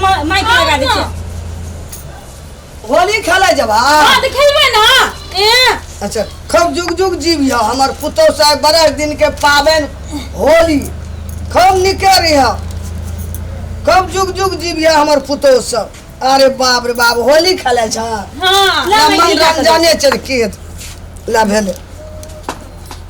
Mic लगा दे छै होली खेले जब हां त खेलबै ना अच्छा खूब जुग जुग जीविया हमर पुतौ साहब बड़ा दिन के पावन होली खूब निकरिया खूब जुग जुग जीविया हमर पुतौ सब अरे बाप रे बाप होली खेले छ हां मन रंजने चरकेत ला भेले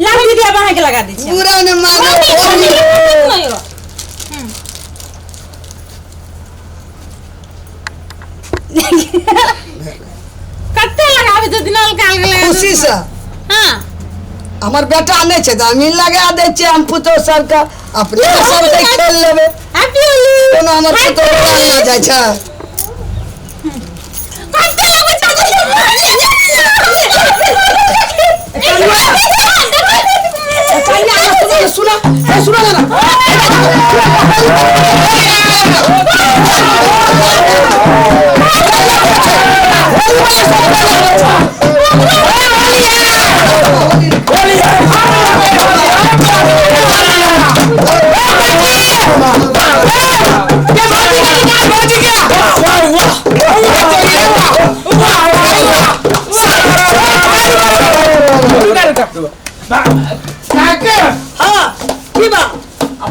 ला दीदी बना के लगा दी छै पूरा ने मारे होली कत्ते लगाबे तो दिनल काल गेले खुशी से हां हमर बेटा नहीं छै त हम लगा दे छै हम पुतौ सब के अपने सब के खेल लेबे हैप्पी होली कोनो हमर पुतौ ना जाय छै कत्ते लगै सुना सुना ना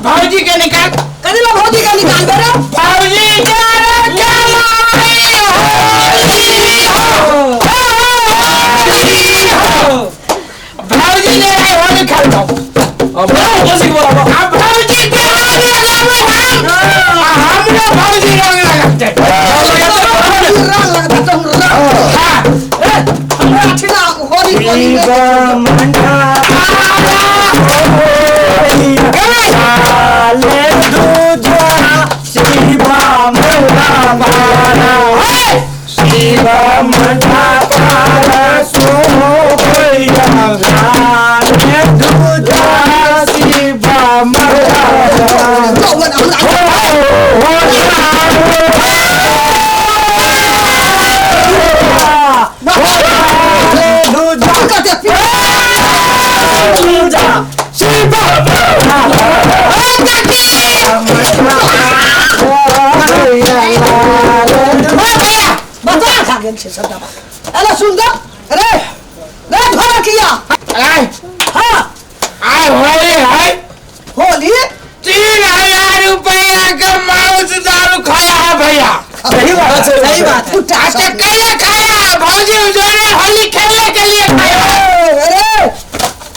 भाजी के निकाल कदी ला भौजी का निकाल दे रे भाजी भाजी ले रहे होली खेल दो अब जैसे बोला अब भाजी के हमने भाजी रंग लगाते रंग लगता तुम रंग हां हमरा छिना होली होली ले दूजा शिवा मुला मारा शिवा मुला पारा सो भैया ले दूजा शिवा मुला अरे सुंदर अरे ले धोरा किया आय हां आय होली 3000 रुपया का माउस दारू खाया है भैया सही बात है अच्छा कैसे खाया भौजी जोड़े होली खेलने के लिए खाया अरे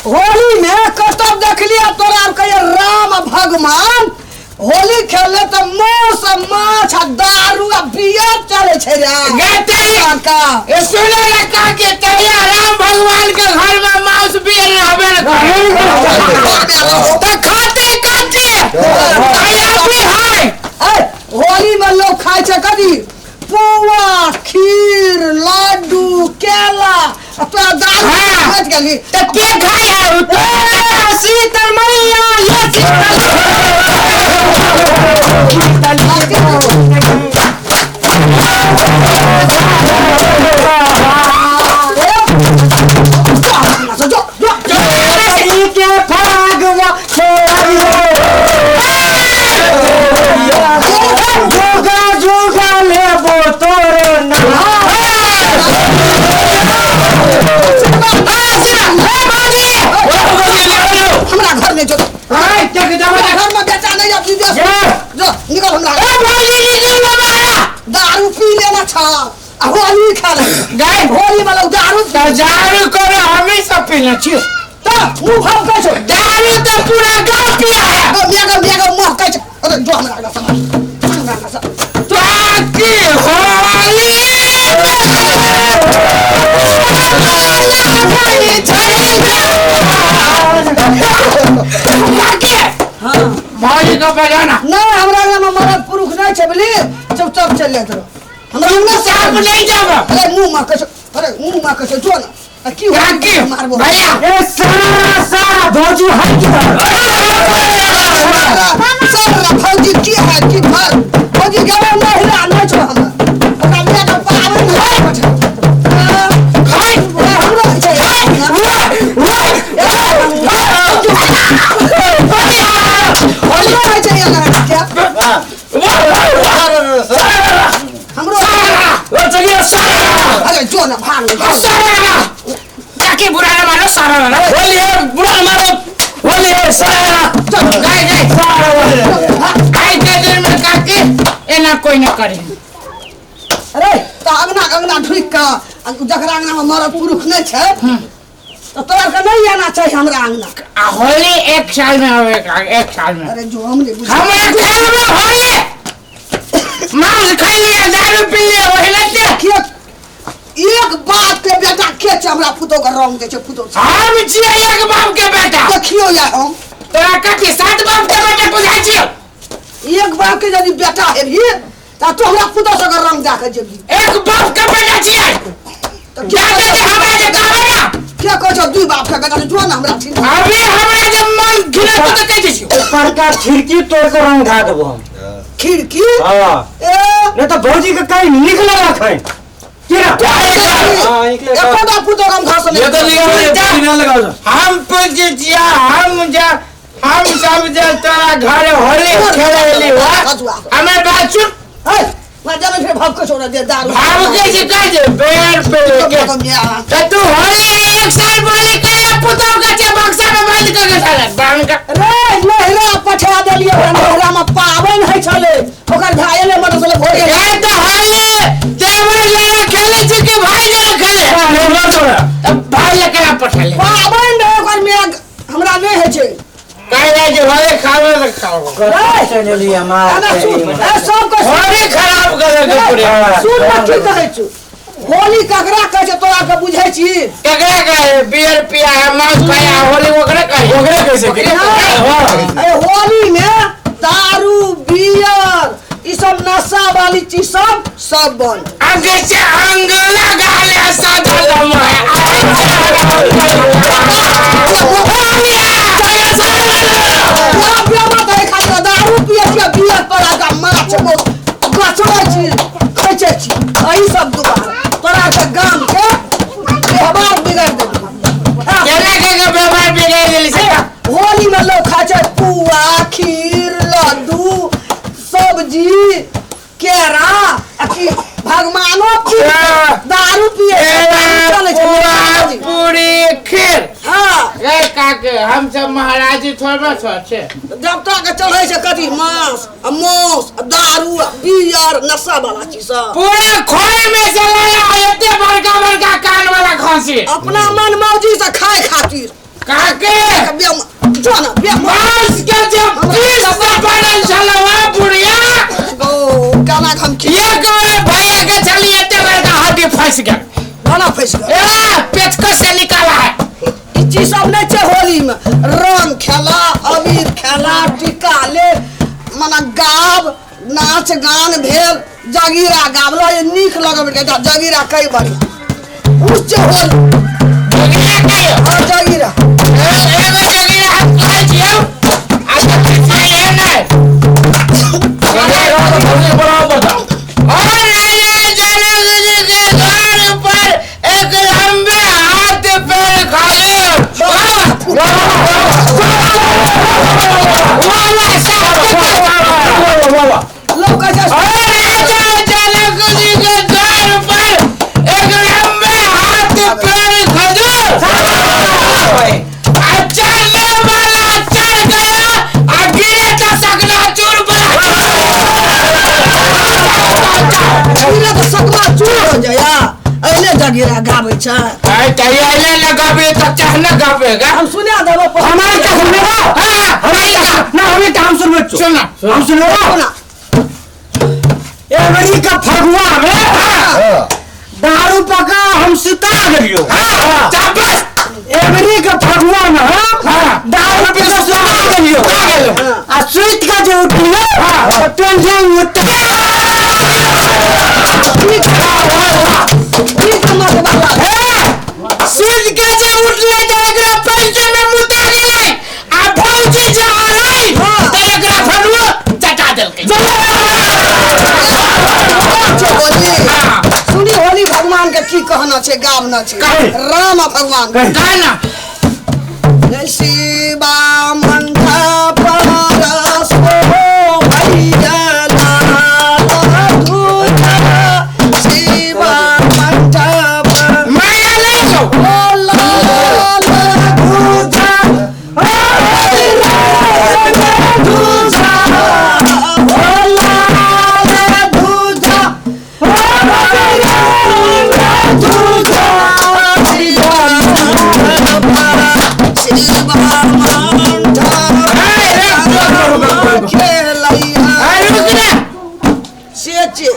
होली में कतब देख लिया तोरा कहे राम भगवान होली खेले तो मांस माछ दारू आ बियर चले छे रे गते का ए सुने रे का के तैया राम भगवान के घर में मांस बियर रहबे तो खाते काटे तैया भी है होली में लोग खाए छे कदी पुआ खीर लड्डू केला तो दारू खात गेली तो के खाया तो शीतल मैया ये दारू पी लेना छा होली खेले गाय होली वाला दारू दारू करे हमेशा पीना छी तो मुंह भाव कैसे दारू तो पूरा गांव पिया है मेगा मुंह कैसे अरे जो हमरा सामान तो की होली हां भाई को बजाना ना हमरा में मरद पुरुष नहीं छे बोली चुपचाप चल ले तो हमरा में साहब नहीं जाब अरे मुंह में कैसे जो ना की हो मारबो भैया ए सारा भौजी हाथ की सारा भौजी की है की भर भौजी गावे महिला नहीं छो हम ओकरा में तो पावन नहीं बचे हाय हमरा छे होली है छे ना क्या अरे जो ना भाग जाके बुरा ना मानो सारा ना होली है बुरा ना मानो होली है सारा गाय के दिन में काके एना कोई ना करे अरे तो अंगना ढुक का जकरा अंगना में मरद पुरुष नहीं छे तो तोरा के नहीं आना चाहिए हमरा अंगना होली 1 साल में होएगा 1 साल में अरे जो हमने हमरा घर में होली मांस खाई लिया दारू पी लिया वही ना एक बात के बेटा के छ हमरा पुतो के रंग दे छ पुतो हम छिए एक बाप के बेटा देखियो या हम तोरा के 7 बाप के बेटा बुझाई छियो एक बाप के यदि बेटा हेबी त तो हमरा पुतो से रंग दे के जेबी एक बाप के बेटा छिए तो क्या कहते हमरा जे कहबे ना क्या कह छ दुई बाप के बेटा जो ना हमरा ठीक अभी हमरा जे मन घिना तो कह छियो ऊपर का खिड़की तोड़ के रंग धा देबो हम खिड़की हां ए नहीं तो भौजी के कहीं निकल रखे एकटा पुतो हम घास ले हम पूछिया हम सब जे तोरा घर होली खेले हमें बात सुन मैं जाने फिर भाव को छोड़ दे दारू भाव के सिखा दे बेर पे तो तू होली 1 साल बोली के पुतो के जे बक्सा में बंद करके चला बांध का रे नहरा पठा देलिए नहरा में पावन है छले ओकर घायले मत चले भोर ये तो होली देवर ले खेले छी के भाई ले खेले अब भाई लेके ना पठले पावन ने ओकर में हमरा नहीं है छे कहले जे होली खावे न खाओ चल लिया मार सब को होली खराब करे के पूरे सुन मत की कहै छु होली ककरा कहै छ तोरा के बुझै छी केकरा कहे बियर पिया है मांस खाया होली ओकरे कहे ओकरे कैसे अरे होली में दारू बियर ई सब नशा वाली चीज सब बंद आगे से अंग लगा ले साधलम है दारू पिए के बियर पर आगा माछ गछै छी खैछै छी एही सब दुकान तोरा के गाम के व्यवहार बिगाड़ दे केना के व्यवहार बिगाड़ देली से होली में लोग खाइ छै पुआ खीर लड्डू सब्जी केरा अथी भगवानो की दारू पिए चले छै पूरी खीर हां रे काके हम सब महाराजी थोड़ा सोचे जब तक चढ़े छै कथी मांस मौस दारू बियर नशा वाला चीज सब पूरा खोए में से लाया एते बड़का बड़का कान वाला खांसी अपना मन मौजी से खाए खातिर काके जाना मांस के जब पीस से बनल छलवा बुढ़िया ओ काना हम की ये करे भैया के चली एते बड़का हड्डी फंस गया खाना फंस गया ए पेचकस से निकाला है ई चीज सब नहीं छै होली में रंग खेला अबीर खेला टीका ले मना गाब नाच गान भेल जगीरा गाबलो ये नीक लगब के जगीरा कई बढ़िया उच्च होल जगीरा कहियो जगीरा एगो जगीरा हम खाइ छियो आज पीछे ले नहीं और राजा जनक जी के द्वार पर एक लंबे हाथ पैर खाली लोग कैसे और राजा जनक जी के द्वार पर एक लंबे हाथ पैर खजूर चलने वाला चढ़ गया और गिरे तो सकना चूर गिरे तो सकमा चूर हो जाया अइले जगीरा गाबै छै तैयारी लगाबे तो चहना गाबेगा हम सुना देबो हमारे का सुनेगा ना हमें काम सुनबे सुना हम सुनेगा सुना एवरी का फगुआ में दारू पका हम सुता गेलियो चाबस एवरी का फगुआ में दारू पका सुता गेलियो आ सुइत का जो उठियो टेंशन उठा सीध के जे उठले तो एकरा पैसे में मुता गेलै आ भौजी जे आलै तो एकरा फड़ुआ चटा देलकै सुनी होली भगवान के की कहना छै गावना छै राम भगवान गाना शिवा मंथा परसो भैया लाल धुना शिवा मंथा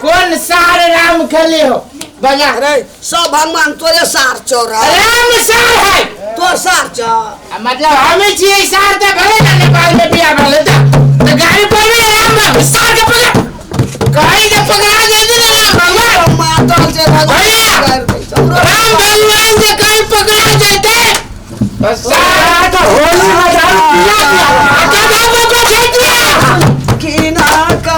कौन सार राम खेले हो बजा अरे सब भगवान तोरे सार चोरा राम सार है तो सार चोर मतलब हमें चाहिए सार तो भले ना नेपाल में बिया भले तो गाड़ी पर भी राम सार के पकड़ गाड़ी के पकड़ा दे दे राम भगवान मातल से राम भगवान से कहीं पकड़ा देते तो सार तो होली में दारू पिया आजा बाबा को खेत दिया किना का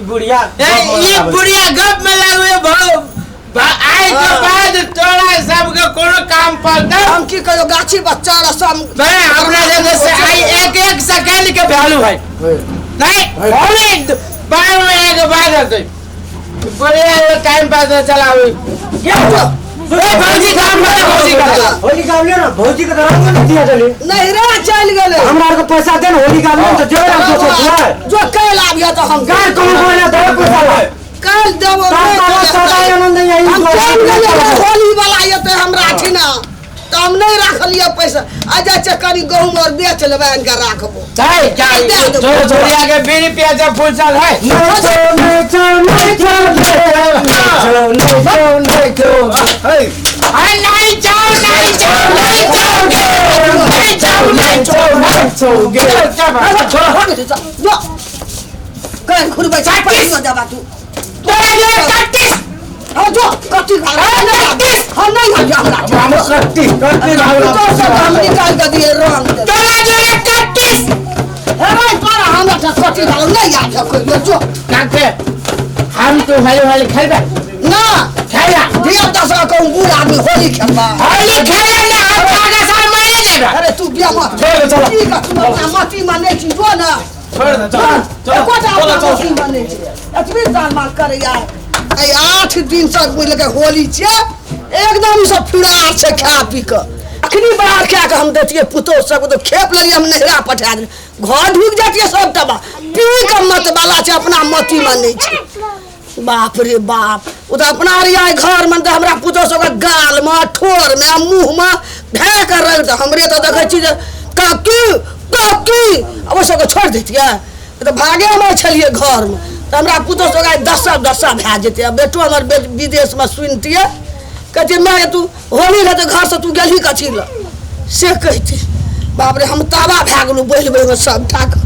बुढ़िया ये बुढ़िया गप में लगे भाव आए के बाद तोरा सबके कोनो काम पड़ता हम की करो गाछी बच्चा रसम मैं अपना जगह से आई एक सेकंड के वैल्यू है नहीं होली बार में एक बात है बड़े टाइम पास चला हुई भौजी काम में भौजी का होली का ना भौजी का रंग नहीं दिया चले नहीं रे चल गेले हमरा को पैसा दे होली का तो जो हम तो जो कल आ गया तो हम गाय कौन बोले दे पैसा ले कल देबो हम चल गेले होली वाला ये तो हमरा ठिना तो हम नहीं रखलिए पैसा आजा चकरी गहूं और बेच लेबे इनका राखबो चाहे जो छोड़िया के 20 रुपया जब फुल चल है कल खुरबे पैसा देबा तू जो कट्टी खा हम नहीं खा हमरा हम कट्टी तो सब हम निकाल के दिए रंग तोरा जो 31 अरे पर हमरा का कट्टी खा नहीं याद है कोई जो काटे हम तो हले खेलबे ना खेला दिया 10 का बूढ़ आदमी होली खेलबा होली खेले ना हम आगे साल मारे जेबे अरे तू बिया मत चलो ठीक है तू अपना मती माने छी जो ना छोड़ दे चलो चलो मती माने छी अतबे साल मार कर यार आई 8 दिन तक बोले के होली छे एकदम सब फिरार से खा पी के अखनी बाहर क्या के हम देतिए पुतो सब तो खेप लेली हम नहरा पठा दे घर ढुक जातिए सब तबा पी के मत वाला छे अपना मती माने छी बाप रे बाप वो तो अपना रिया घर में तो हमरा पुतो सब गाल में ठोर में मुंह में भे कर रख दे हमरे तो देखे छी काकी काकी अब सब छोड़ देतिए तो भागे में छलिए घर में तो हमरा पुतो सब दसा भे जेते अब बेटो हमर विदेश में सुनतिए कहते मैं तू होली रह तो घर से तू गेली कथी ल से कहते बाप रे हम तावा भे गेलु बोल बोल में सब ठाक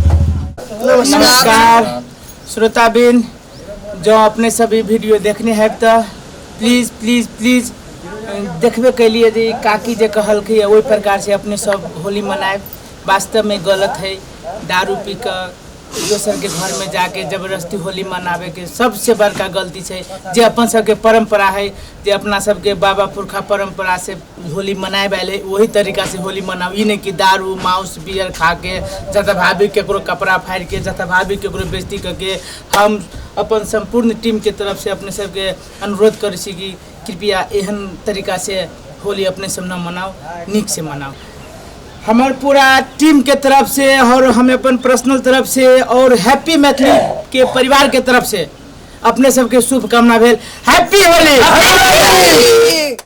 नमस्कार श्रोताबिन जो अपने सभी वीडियो देखने हैं तो प्लीज प्लीज प्लीज देखबे के लिए जे काकी जे कहल के वही प्रकार से अपने सब होली मनाए वास्तव में गलत है दारू पी कर दोसर के घर में जाके जबरदस्ती होली मनावे के सबसे बड़का गलती है जे अपन सबके परंपरा है जे अपना सबके बाबा पुरखा परंपरा से होली मनाए वाले वही तरीका से होली मनाओ ई नहीं कि दारू मांस बियर खा के जता भाभी केकरो कपड़ा फाड़ के जता भाभी केकरो बेइज्जती करके हम अपन संपूर्ण टीम के तरफ से अपने सबके अनुरोध कर छी कि कृपया एहन तरीका से होली अपने सब न मनाओ नीक से मनाओ हमार पूरा टीम के तरफ से और हम अपन पर्सनल तरफ से और हैप्पी मैथिली के परिवार के तरफ से अपने सबके शुभकामना भेल हैप्पी होली।